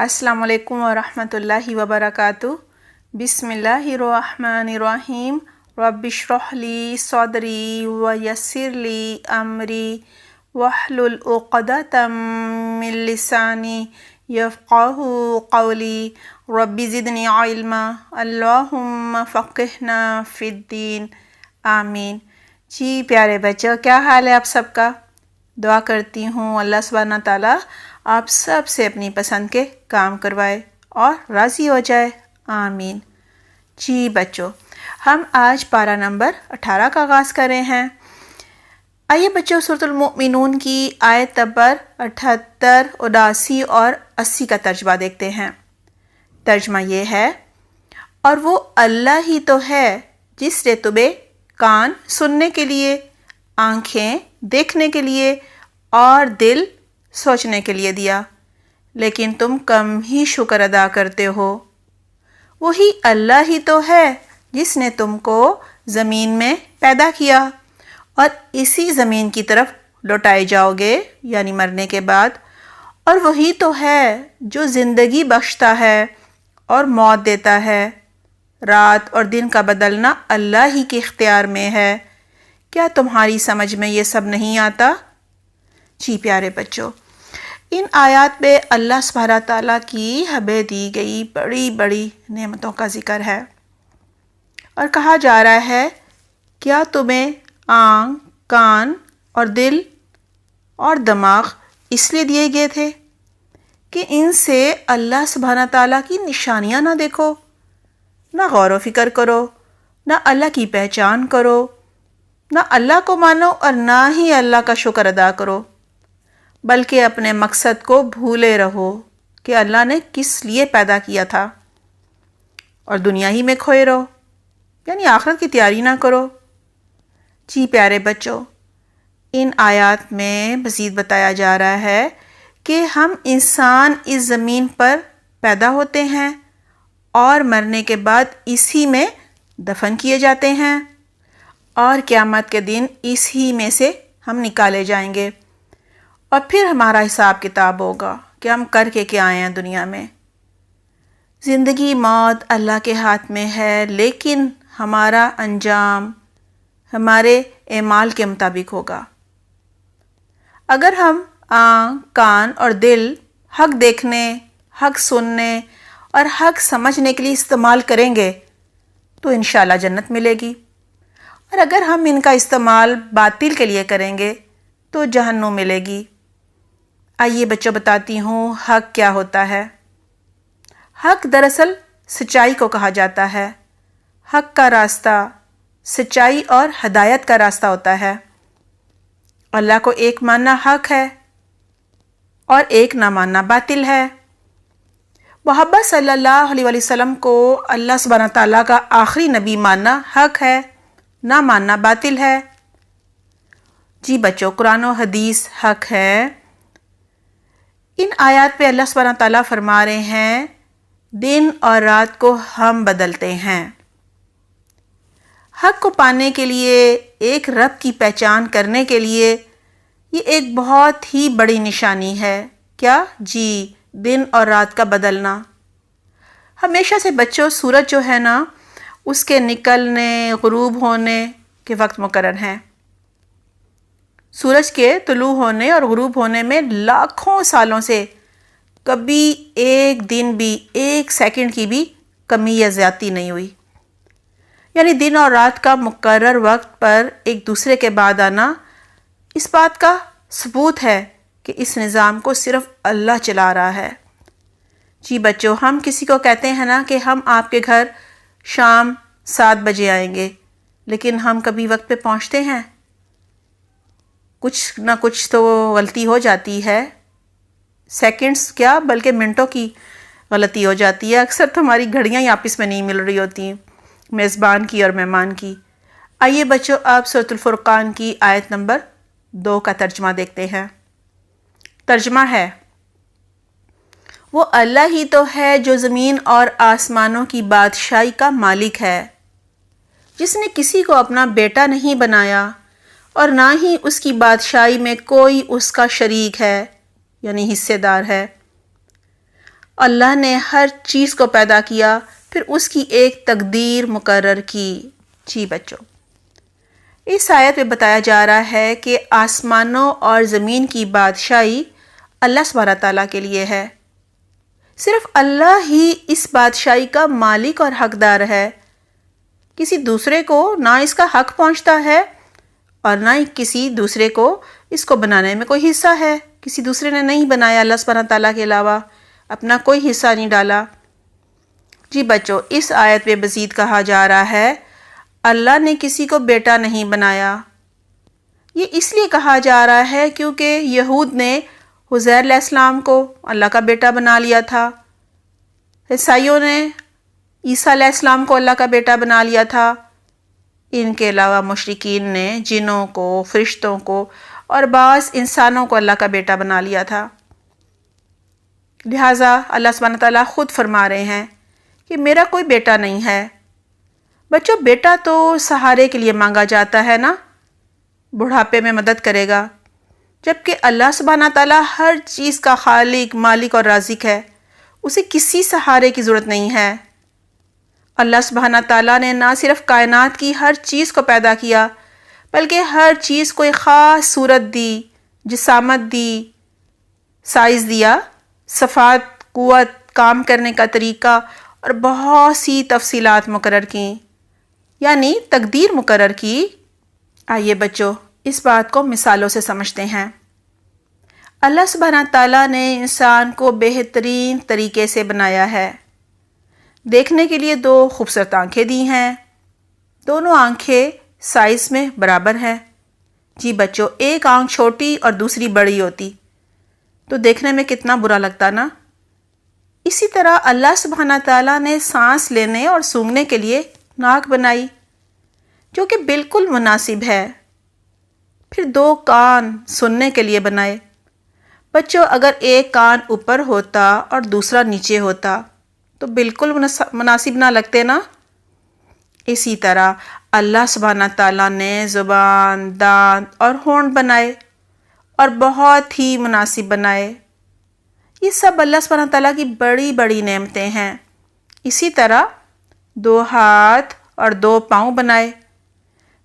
السلام علیکم ورحمۃ اللہ وبرکاتہ۔ بسم اللہ الرحمن الرحیم۔ رب اشرح لی صدری ویسر لی امری واحلل عقدۃ من لسانی یفقہوا قولی۔ رب زدنی علما اللہم فقہنا فی الدین، آمین۔ جی پیارے بچوں، کیا حال ہے آپ سب کا؟ دعا کرتی ہوں اللہ سبحانہ تعالیٰ آپ سب سے اپنی پسند کے کام کروائے اور راضی ہو جائے، آمین۔ جی بچوں، ہم آج پارہ نمبر 18 کا آغاز کر رہے ہیں۔ آئیے بچوں سورۃ المؤمنون کی آیت نمبر 78، 79 اور 80 کا ترجمہ دیکھتے ہیں۔ ترجمہ یہ ہے، اور وہ اللہ ہی تو ہے جس نے تمہیں کان سننے کے لیے، آنکھیں دیکھنے کے لیے اور دل سوچنے کے لیے دیا، لیکن تم کم ہی شکر ادا کرتے ہو۔ وہی اللہ ہی تو ہے جس نے تم کو زمین میں پیدا کیا اور اسی زمین کی طرف لوٹائے جاؤ گے، یعنی مرنے کے بعد۔ اور وہی تو ہے جو زندگی بخشتا ہے اور موت دیتا ہے۔ رات اور دن کا بدلنا اللہ ہی کے اختیار میں ہے۔ کیا تمہاری سمجھ میں یہ سب نہیں آتا؟ جی پیارے بچوں، ان آیات میں اللہ سبحانہ تعالیٰ کی ہمیں دی گئی بڑی بڑی نعمتوں کا ذکر ہے، اور کہا جا رہا ہے کیا تمہیں آنکھ، کان اور دل اور دماغ اس لیے دیے گئے تھے کہ ان سے اللہ سبحانہ تعالیٰ کی نشانیاں نہ دیکھو، نہ غور و فکر کرو، نہ اللہ کی پہچان کرو، نہ اللہ کو مانو اور نہ ہی اللہ کا شکر ادا کرو، بلکہ اپنے مقصد کو بھولے رہو کہ اللہ نے کس لیے پیدا کیا تھا، اور دنیا ہی میں کھوئے رہو، یعنی آخرت کی تیاری نہ کرو۔ جی پیارے بچوں، ان آیات میں مزید بتایا جا رہا ہے کہ ہم انسان اس زمین پر پیدا ہوتے ہیں اور مرنے کے بعد اسی میں دفن کیے جاتے ہیں، اور قیامت کے دن اسی میں سے ہم نکالے جائیں گے، اور پھر ہمارا حساب کتاب ہوگا کہ ہم کر کے کیا آئے ہیں دنیا میں۔ زندگی موت اللہ کے ہاتھ میں ہے، لیکن ہمارا انجام ہمارے اعمال کے مطابق ہوگا۔ اگر ہم آنکھ، کان اور دل حق دیکھنے، حق سننے اور حق سمجھنے کے لیے استعمال کریں گے تو انشاءاللہ جنت ملے گی، اور اگر ہم ان کا استعمال باطل کے لیے کریں گے تو جہنم ملے گی۔ آئیے بچوں بتاتی ہوں حق کیا ہوتا ہے۔ حق دراصل سچائی کو کہا جاتا ہے۔ حق کا راستہ سچائی اور ہدایت کا راستہ ہوتا ہے۔ اللہ کو ایک ماننا حق ہے اور ایک نہ ماننا باطل ہے۔ محمد صلی اللہ علیہ وسلم کو اللہ سبحانہ تعالیٰ کا آخری نبی ماننا حق ہے، نہ ماننا باطل ہے۔ جی بچوں، قرآن و حدیث حق ہے۔ ان آیات پہ اللہ سبحانہ تعالیٰ فرما رہے ہیں دن اور رات کو ہم بدلتے ہیں۔ حق کو پانے کے لیے، ایک رب کی پہچان کرنے کے لیے، یہ ایک بہت ہی بڑی نشانی ہے۔ کیا؟ جی، دن اور رات کا بدلنا۔ ہمیشہ سے بچوں سورج جو ہے نا، اس کے نکلنے، غروب ہونے کے وقت مقرر ہیں۔ سورج کے طلوع ہونے اور غروب ہونے میں لاکھوں سالوں سے کبھی ایک دن بھی، ایک سیکنڈ کی بھی کمی یا زیادتی نہیں ہوئی، یعنی دن اور رات کا مقرر وقت پر ایک دوسرے کے بعد آنا اس بات کا ثبوت ہے کہ اس نظام کو صرف اللہ چلا رہا ہے۔ جی بچوں، ہم کسی کو کہتے ہیں نا کہ ہم آپ کے گھر شام 7 بجے آئیں گے، لیکن ہم کبھی وقت پہ پہنچتے ہیں؟ کچھ نہ کچھ تو غلطی ہو جاتی ہے، سیکنڈز کیا بلکہ منٹوں کی غلطی ہو جاتی ہے۔ اکثر تو ہماری گھڑیاں ہی آپس میں نہیں مل رہی ہوتی ہیں، میزبان کی اور مہمان کی۔ آئیے بچوں اب سورۃ الفرقان کی آیت نمبر 2 کا ترجمہ دیکھتے ہیں۔ ترجمہ ہے، وہ اللہ ہی تو ہے جو زمین اور آسمانوں کی بادشاہی کا مالک ہے، جس نے کسی کو اپنا بیٹا نہیں بنایا اور نہ ہی اس کی بادشاہی میں کوئی اس کا شریک ہے، یعنی حصے دار ہے، اللہ نے ہر چیز کو پیدا کیا، پھر اس کی ایک تقدیر مقرر کی۔ جی بچوں، اس آیت میں بتایا جا رہا ہے کہ آسمانوں اور زمین کی بادشاہی اللہ سبحانہ تعالیٰ کے لیے ہے۔ صرف اللہ ہی اس بادشاہی کا مالک اور حقدار ہے۔ کسی دوسرے کو نہ اس کا حق پہنچتا ہے اور نہ ہی کسی دوسرے کو اس کو بنانے میں کوئی حصہ ہے۔ کسی دوسرے نے نہیں بنایا، اللہ سبحانہ تعالیٰ کے علاوہ اپنا کوئی حصہ نہیں ڈالا۔ جی بچوں، اس آیت میں مزید کہا جا رہا ہے اللہ نے کسی کو بیٹا نہیں بنایا۔ یہ اس لیے کہا جا رہا ہے کیونکہ یہود نے عزیر علیہ السلام کو اللہ کا بیٹا بنا لیا تھا، عیسائیوں نے عیسیٰ علیہ السلام کو اللہ کا بیٹا بنا لیا تھا، ان کے علاوہ مشرکین نے جنوں کو، فرشتوں کو اور بعض انسانوں کو اللہ کا بیٹا بنا لیا تھا۔ لہٰذا اللہ سبحانہ تعالیٰ خود فرما رہے ہیں کہ میرا کوئی بیٹا نہیں ہے۔ بچوں، بیٹا تو سہارے کے لیے مانگا جاتا ہے نا، بڑھاپے میں مدد کرے گا، جبکہ اللہ سبحانہ تعالیٰ ہر چیز کا خالق، مالک اور رازق ہے، اسے کسی سہارے کی ضرورت نہیں ہے۔ اللہ سبحانہ تعالیٰ نے نہ صرف کائنات کی ہر چیز کو پیدا کیا، بلکہ ہر چیز کو ایک خاص صورت دی، جسامت دی، سائز دیا، صفات، قوت، کام کرنے کا طریقہ اور بہت سی تفصیلات مقرر کیں، یعنی تقدیر مقرر کی۔ آئیے بچوں، اس بات کو مثالوں سے سمجھتے ہیں۔ اللہ سبحانہ تعالیٰ نے انسان کو بہترین طریقے سے بنایا ہے۔ دیکھنے کے لیے 2 خوبصورت آنکھیں دی ہیں، دونوں آنکھیں سائز میں برابر ہیں۔ جی بچوں، ایک آنکھ چھوٹی اور دوسری بڑی ہوتی تو دیکھنے میں کتنا برا لگتا نا۔ اسی طرح اللہ سبحانہ تعالیٰ نے سانس لینے اور سونگھنے کے لیے ناک بنائی جو کہ بالکل مناسب ہے، پھر 2 کان سننے کے لیے بنائے۔ بچوں، اگر ایک کان اوپر ہوتا اور دوسرا نیچے ہوتا تو بالکل مناسب نہ لگتے نا۔ اسی طرح اللہ سبحانہ تعالیٰ نے زبان، دانت اور ہونٹ بنائے اور بہت ہی مناسب بنائے۔ یہ سب اللہ سبحانہ تعالیٰ کی بڑی بڑی نعمتیں ہیں۔ اسی طرح 2 ہاتھ اور 2 پاؤں بنائے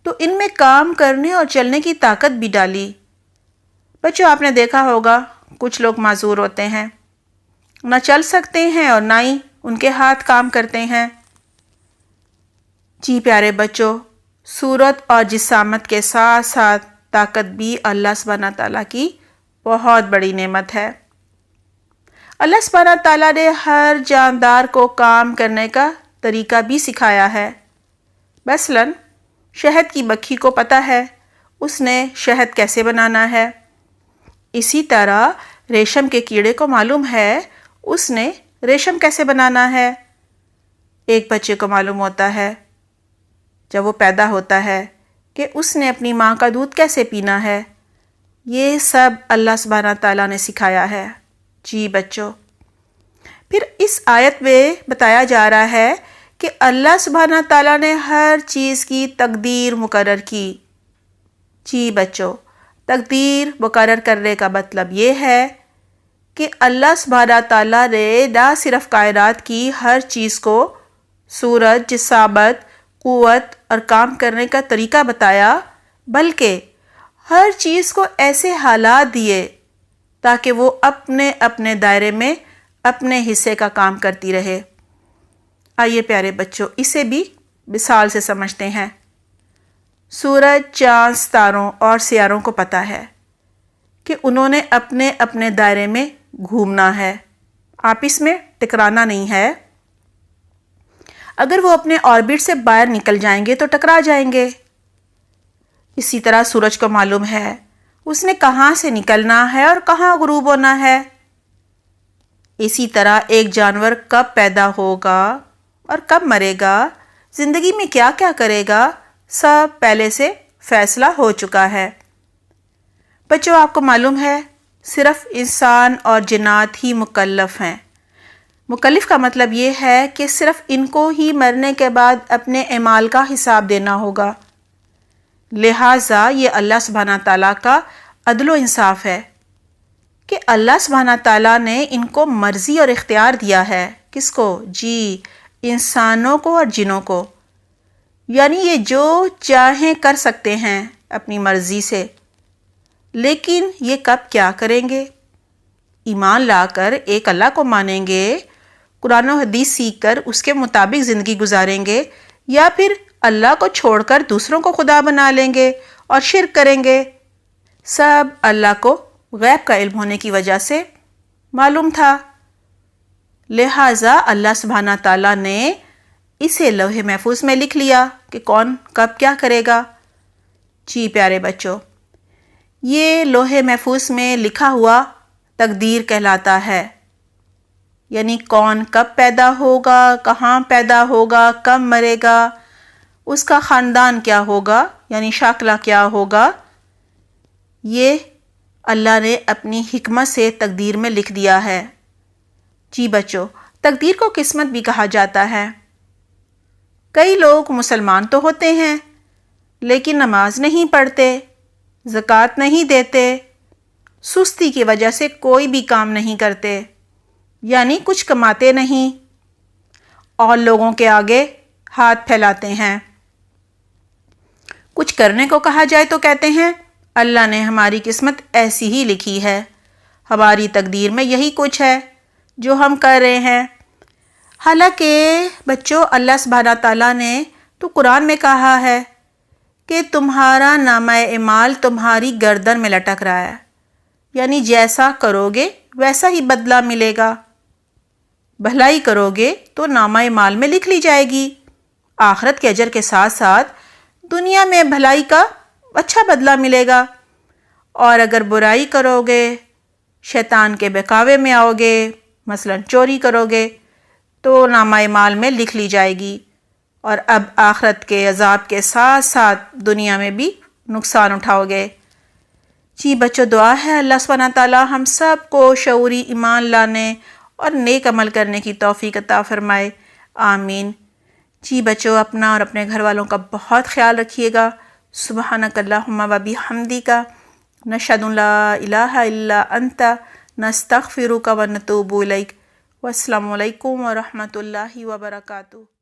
تو ان میں کام کرنے اور چلنے کی طاقت بھی ڈالی۔ بچوں، آپ نے دیکھا ہوگا کچھ لوگ معذور ہوتے ہیں، نہ چل سکتے ہیں اور نہ ہی ان کے ہاتھ کام کرتے ہیں۔ جی پیارے بچوں، صورت اور جسامت کے ساتھ ساتھ طاقت بھی اللہ سبحانہ تعالیٰ کی بہت بڑی نعمت ہے۔ اللہ سبحانہ تعالیٰ نے ہر جاندار کو کام کرنے کا طریقہ بھی سکھایا ہے۔ مثلاً شہد کی مکھی کو پتہ ہے اس نے شہد کیسے بنانا ہے، اسی طرح ریشم کے کیڑے کو معلوم ہے اس نے ریشم کیسے بنانا ہے۔ ایک بچے کو معلوم ہوتا ہے جب وہ پیدا ہوتا ہے کہ اس نے اپنی ماں کا دودھ کیسے پینا ہے۔ یہ سب اللہ سبحانہ تعالیٰ نے سکھایا ہے۔ جی بچوں، پھر اس آیت میں بتایا جا رہا ہے کہ اللہ سبحانہ تعالیٰ نے ہر چیز کی تقدیر مقرر کی۔ جی بچوں، تقدیر مقرر کرنے کا مطلب یہ ہے کہ اللہ سبحانہ تعالیٰ نے نہ صرف کائنات کی ہر چیز کو صورت، جسامت، قوت اور کام کرنے کا طریقہ بتایا، بلکہ ہر چیز کو ایسے حالات دیے تاکہ وہ اپنے اپنے دائرے میں اپنے حصے کا کام کرتی رہے۔ آئیے پیارے بچوں، اسے بھی مثال سے سمجھتے ہیں۔ سورج، چاند، ستاروں اور سیاروں کو پتہ ہے کہ انہوں نے اپنے اپنے دائرے میں گھومنا ہے، آپس میں ٹکرانا نہیں ہے۔ اگر وہ اپنے آربٹ سے باہر نکل جائیں گے تو ٹکرا جائیں گے۔ اسی طرح سورج کو معلوم ہے اس نے کہاں سے نکلنا ہے اور کہاں غروب ہونا ہے۔ اسی طرح ایک جانور کب پیدا ہوگا اور کب مرے گا، زندگی میں کیا کیا کرے گا، سب پہلے سے فیصلہ ہو چکا ہے۔ بچوں، آپ کو معلوم ہے صرف انسان اور جنات ہی مکلف ہیں۔ مکلف کا مطلب یہ ہے کہ صرف ان کو ہی مرنے کے بعد اپنے اعمال کا حساب دینا ہوگا۔ لہٰذا یہ اللہ سبحانہ تعالیٰ کا عدل و انصاف ہے کہ کہ اللہ سبحانہ تعالیٰ نے ان کو مرضی اور اختیار دیا ہے۔ کس کو؟ جی، انسانوں کو اور جنوں کو، یعنی یہ جو چاہیں کر سکتے ہیں اپنی مرضی سے، لیکن یہ کب کیا کریں گے؟ ایمان لا کر ایک اللہ کو مانیں گے، قرآن و حدیث سیکھ کر اس کے مطابق زندگی گزاریں گے، یا پھر اللہ کو چھوڑ کر دوسروں کو خدا بنا لیں گے اور شرک کریں گے۔ سب اللہ کو غیب کا علم ہونے کی وجہ سے معلوم تھا، لہٰذا اللہ سبحانہ تعالیٰ نے اسے لوح محفوظ میں لکھ لیا کہ کون کب کیا کرے گا۔ جی پیارے بچوں، یہ لوح محفوظ میں لکھا ہوا تقدیر کہلاتا ہے، یعنی کون کب پیدا ہوگا، کہاں پیدا ہوگا، کب مرے گا، اس کا خاندان کیا ہوگا، یعنی شاکلہ کیا ہوگا، یہ اللہ نے اپنی حکمت سے تقدیر میں لکھ دیا ہے۔ جی بچوں، تقدیر کو قسمت بھی کہا جاتا ہے۔ کئی لوگ مسلمان تو ہوتے ہیں لیکن نماز نہیں پڑھتے، زکوٰۃ نہیں دیتے، سستی کی وجہ سے کوئی بھی کام نہیں کرتے، یعنی کچھ کماتے نہیں، اور لوگوں کے آگے ہاتھ پھیلاتے ہیں۔ کچھ کرنے کو کہا جائے تو کہتے ہیں اللہ نے ہماری قسمت ایسی ہی لکھی ہے، ہماری تقدیر میں یہی کچھ ہے جو ہم کر رہے ہیں۔ حالانکہ بچوں، اللہ سبحانہ تعالیٰ نے تو قرآن میں کہا ہے کہ تمہارا نامہ اعمال تمہاری گردن میں لٹک رہا ہے، یعنی جیسا کرو گے ویسا ہی بدلہ ملے گا۔ بھلائی کرو گے تو نامہ اعمال میں لکھ لی جائے گی، آخرت کے اجر کے ساتھ ساتھ دنیا میں بھلائی کا اچھا بدلہ ملے گا، اور اگر برائی کرو گے، شیطان کے بہکاوے میں آؤ گے، مثلا چوری کرو گے، تو نامہ اعمال میں لکھ لی جائے گی، اور اب آخرت کے عذاب کے ساتھ ساتھ دنیا میں بھی نقصان اٹھاؤ گے۔ جی بچوں، دعا ہے اللہ سبحانہ تعالیٰ ہم سب کو شعوری ایمان لانے اور نیک عمل کرنے کی توفیق عطا فرمائے، آمین۔ جی بچوں، اپنا اور اپنے گھر والوں کا بہت خیال رکھیے گا۔ سبحانک اللہم و بحمدک، نشہد ان لا الہ الا انت، نستغفرک و نتوب الیک۔ والسلام علیکم ورحمۃ اللہ وبرکاتہ۔